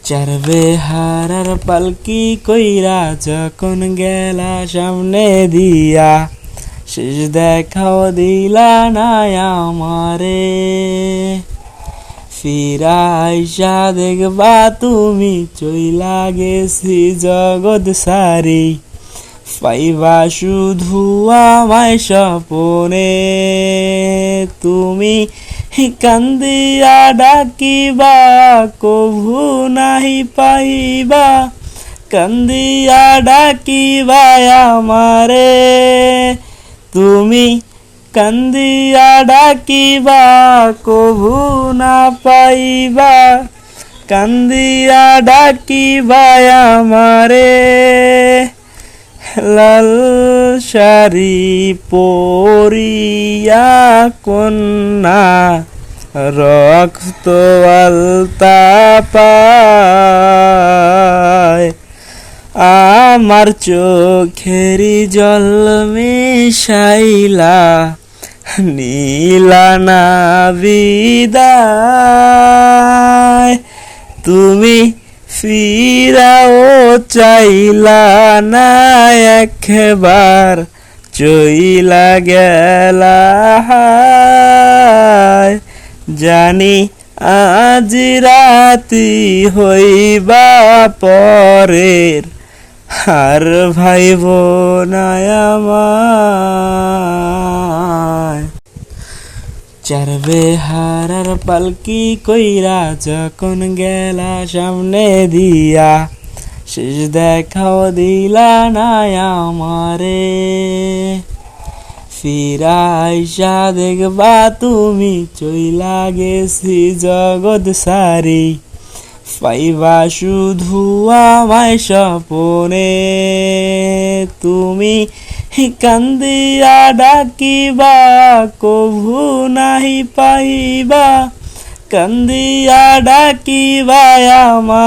চারবে হারার পালকি কইরা যখন গেলা সামনে দিয়া, শেষ দেখাও দিলা না আমারে। ফিরা আইসা দেখবা তুমি চইলা গেছি জগৎ সারি, পাইবা শুধু আমায় স্বপনে। তুমি কান্দিয়া ডাকিবা কভু নাহি পাইবা, কান্দিয়া ডাকিবা আমারে। তুমি কান্দিয়া ডাকিবা কভু না পাইবা, কান্দিয়া ডাকিবা আমারে। লাল শাড়ি পরিয়া কন্যা রক্ত আলতা পায়, আমার চোখেরি জল মিশাইলা নীলা না বিদায়। তুমি ফিরাও চাইলা না একবার, চইলা গেলা হায়। জানি আজ রাতি হইবা পরের, আর ভাইব না আমায়। চারবে হারার পালকি কইরা যখন গেলা সামনে দিয়া, শেষ দেখাও দিলা না আমারে। ফিরা আইসা দেখবা তুমি চইলা গেছি জগৎ সারি, পাইবা শুধু আমায় স্বপনে। তুমি কান্দিয়া ডাকিবা কভু নাহি পাইবা, কান্দিয়া ডাকিবা আমার।